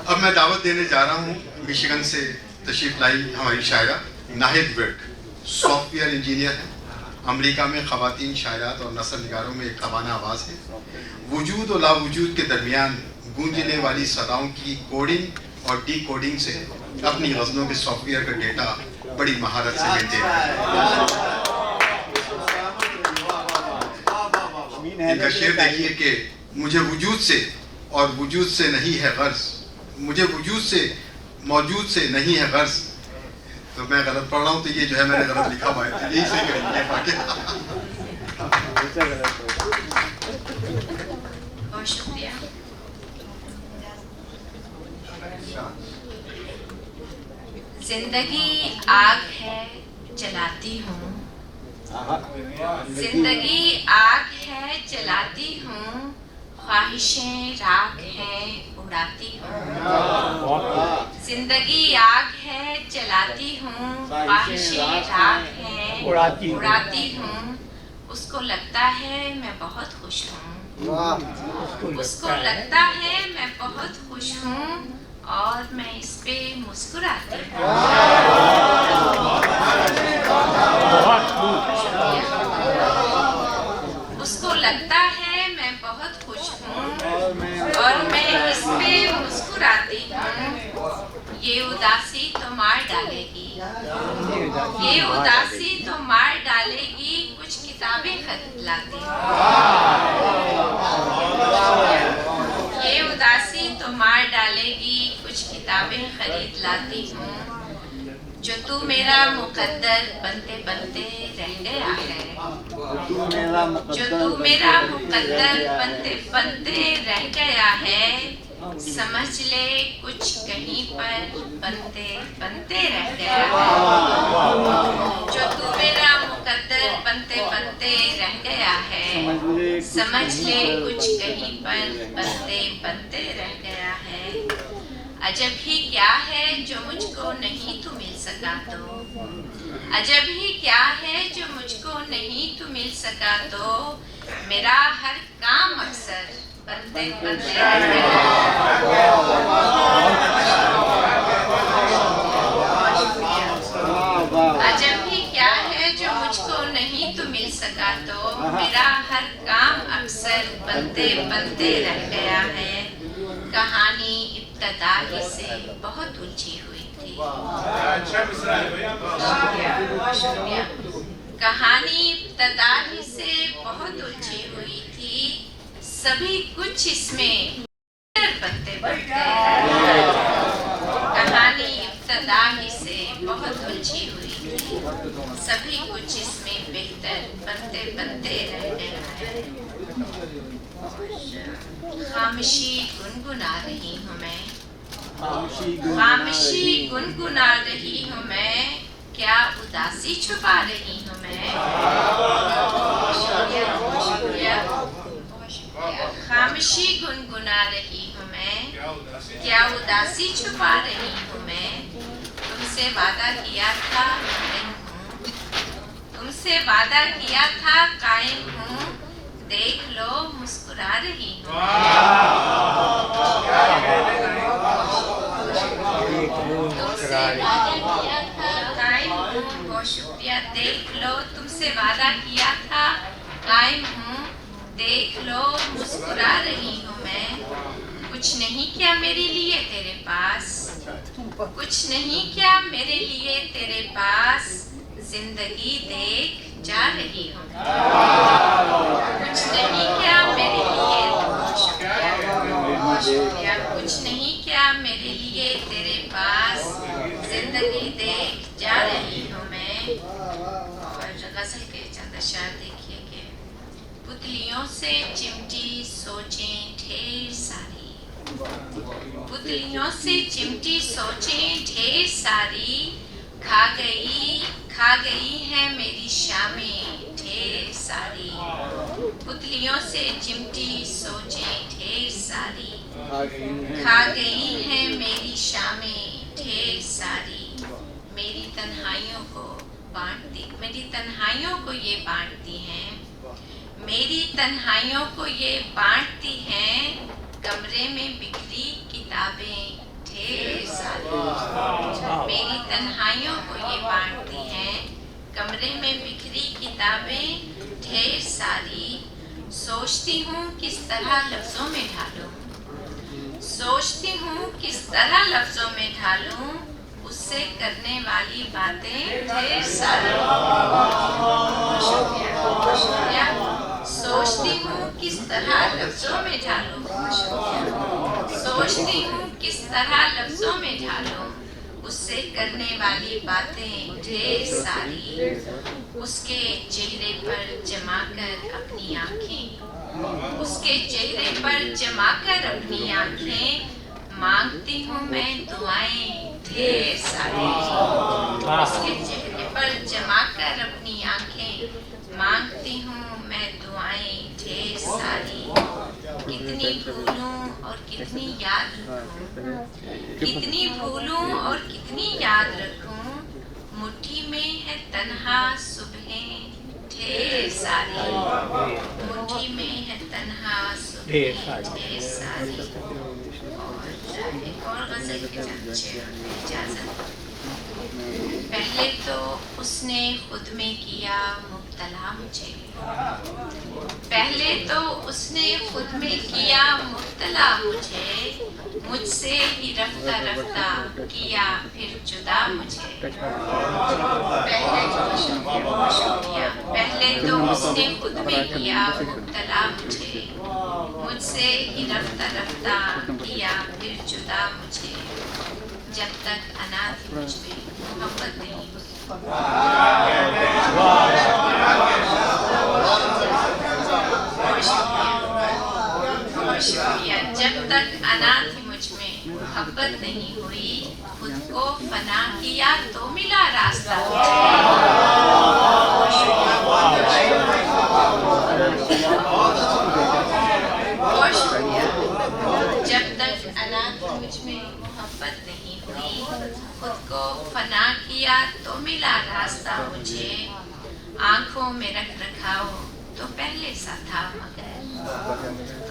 अब मैं दावत देने जा रहा हूँ मिशिगन से तशरीफ लाई हमारी शायरा नाहिद विर्क, सॉफ्टवेयर इंजीनियर है। अमेरिका में ख़वातीन शायरात और नस्ल निगारों में एक तवाना आवाज़ है। वजूद और लावजूद के दरमियान गूंजने वाली सदाओं की कोडिंग और डी कोडिंग से अपनी गज़लों के सॉफ्टवेयर का डेटा बड़ी महारत से मेंटेन है। इनका शेर देखिए कि मुझे वजूद से और वजूद से नहीं है गर्ज, मुझे वजूद से मौजूद से नहीं है गर्ज। तो मैं गलत पढ़ रहा हूँ तो ये जो है मैंने गलत लिखा हुआ है, यही सही करेंगे बाकी। बहुत शुक्रिया। जिंदगी आग है जलाती हूँ, जिंदगी आग है जलाती हूँ, ख्वाहिशें राख हैं उड़ाती हूँ। जिंदगी आग है जलाती हूँ, ख्वाहिशें राख हैं उड़ाती हूँ। उसको लगता है मैं बहुत खुश हूँ, उसको लगता है मैं बहुत खुश हूँ और मैं इस पे मुस्कुराती हूँ। उसको लगता है मैं बहुत खुश हूँ और मैं इस पे मुस्कुराती हूँ। ये उदासी तो मार डालेगी, ये उदासी तो मार डालेगी, कुछ किताबें खरीद लाती हूँ। ये उदासी तो मार डालेगी, कुछ किताबें खरीद लाती हूँ। जो तू मेरा मुकद्दर बनते बनते रह गया है, जो तू मेरा मुकद्दर बनते बनते रह गया है, समझ ले कुछ कहीं पर बनते बनते रह गया है। जो तू मेरा मुकद्दर बनते बनते रह गया है, समझ ले कुछ कहीं पर बनते बनते रह गया है। अजब ही क्या है जो मुझको नहीं तू मिल सका तो, अजब ही क्या है जो मुझको नहीं तू मिल सका तो, मेरा हर काम अक्सर बनते बनते रह गया। अजब ही क्या है जो मुझको नहीं तू मिल सका तो, मेरा हर काम अक्सर बनते बनते रह गया है। कहानी इब्तदा ही से बहुत उलझी हुई थी, कहानी इब्तदा ही से बहुत उलझी हुई थी, सभी कुछ इसमें बनते बनते। कहानी इब्तदा ही से बहुत उलझी हुई थी, सभी कुछ इसमें बेहतर बनते बनते रह गया है। खामोशी गुनगुना रही हूँ मैं, खामोशी गुनगुना रही हूँ मैं, क्या उदासी छुपा रही हूँ मैं। खामोशी गुनगुना रही हूँ मैं, क्या उदासी छुपा रही हूँ मैं। तुमसे वादा किया था कायम हूँ, तुमसे वादा किया था कायम हूँ, देख लो मुस्कुरा रही हूँ। तुमसे वादा किया था कायम हूँ, बहुत शुक्रिया। देख लो तुमसे वादा किया था कायम हूँ, देख लो मुस्कुरा रही हूँ मैं। कुछ नहीं क्या मेरे लिए तेरे पास, कुछ नहीं क्या मेरे लिए तेरे पास, जिंदगी देख जा रही हूँ। कुछ नहीं क्या मेरे लिए, शुक्रिया। कुछ नहीं क्या मेरे लिए तेरे पास, जिंदगी देख जा रही हूँ मैं। और गज़ल के चंद अशआर देखिए कि पुतलियों से चिमटी सोचें ढेर सारी, पुतलियों से चिमटी सोचें ढेर सारी, खा गई है मेरी शामें ढेर सारी। पुतलियों से चिमटी सोचें ढेर सारी, खा गई है मेरी शामें ढेर सारी। मेरी तन्हाइयों को बांटती, मेरी तन्हाइयों को ये बांटती हैं, मेरी तन्हाइयों को ये बांटती हैं। कमरे में बिखरी किताबें ढेर सारी। मेरी तन्हाइयों को ये बांटती हैं, कमरे में बिखरी किताबें ढेर सारी। सोचती हूँ किस तरह लफ्जों में ढालूं, सोचती हूँ किस तरह लफ्जों में ढालूं, उससे करने वाली बातें ढेर सारी। सोचती हूँ किस तरह लफ्जों में ढालूं, सोचती हूँ किस तरह लफ्जों में ढालूं, उससे करने वाली बातें ढेर सारी। उसके चेहरे पर जमाकर अपनी आँखें, उसके चेहरे पर जमाकर अपनी आँखें, मांगती हूँ मैं दुआएं ढेर सारी। उसके चेहरे पर जमाकर अपनी आँखें, मांगती हूँ मैं दुआएं ढेर सारी। कितनी भूलूं और कितनी याद रखूं, कितनी भूलूं और कितनी याद रखूं, मुट्ठी में है तन्हा सुबहें ढेर सारी। मुट्ठी में है तन्हा सुबहें ढेर सारी। और गजल के इजाजत। पहले तो उसने खुद में किया मुब्तला मुझे, पहले तो उसने खुद में किया मुब्तला मुझे, मुझसे ही रफ्ता रफ्ता किया फिर जुदा मुझे। पहले तो उसने खुद में किया मुब्तला मुझे, मुझसे ही रफ्ता रफ्ता किया फिर जुदा मुझे। जब तक अना थी मुझ में मोहब्बत नहीं हुई, जब तक अना थी मुझ में मोहब्बत नहीं हुई, खुद को फना किया तो मिला रास्ता। जब तक अना थी मुझ में मोहब्बत नहीं हुई, खुद को फना किया तो मिला रास्ता मुझे। आंखों में रख रखाओ तो पहले सा था मगर,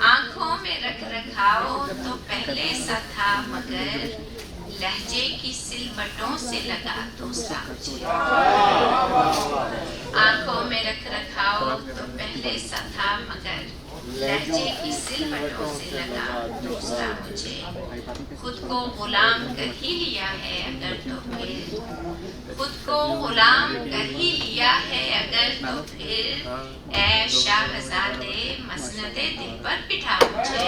आंखों में रख रखाओ तो पहले सा था मगर, लहजे की सिलबटों से लगा दूसरा मुझे। आंखों में रख रखाओ तो पहले सा था मगर, लहजे की सिलबटों से लगा दूसरा मुझे। खुद को गुलाम कर ही लिया है अगर तो फिर, खुद को गुलाम कर ही लिया है अगर तो फिर, ऐ शाहज़ादे मसनदे दिल पर बिठा मुझे।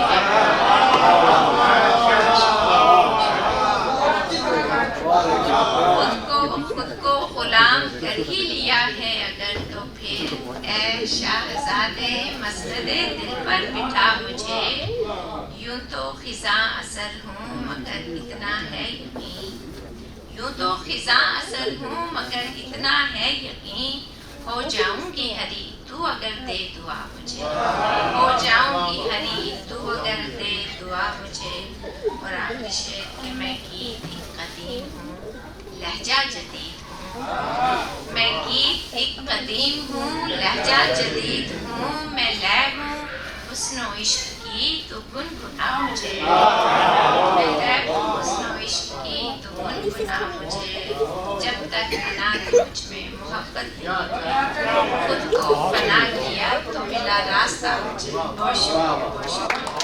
खुद को गुलाम कर ही लिया है अगर तो फिर, ऐ शाहज़ादे मसनदे दिल पर बिठा मुझे। यूं तो खिज़ा असर हूँ मगर इतना है यकीन, यूं तो खिज़ा असर हूँ मगर इतना है यकीन, हो जाऊंगी हरी तू अगर दे दुआ मुझे। हो जाऊंगी हरी तू अगर दे दुआ मुझे। और आखिरी शेर कि मैं गीत एक कदीम हूँ लहजा जदीद हूँ, मैं गीत एक कदीम हूँ लहजा जदीद हूँ, मैं लय हूँ हुस्न इश्क की तो गुनगुना मुझे। मैं लय हूँ हुस्न इश्क की तो गुनगुना मुझे। जब तक अना थी मुझ में मोहब्बत नहीं हुई, खुद को फना किया तो मिला रास्ता मुझे। बहुत शुक्रिया, बहुत शुक्रिया।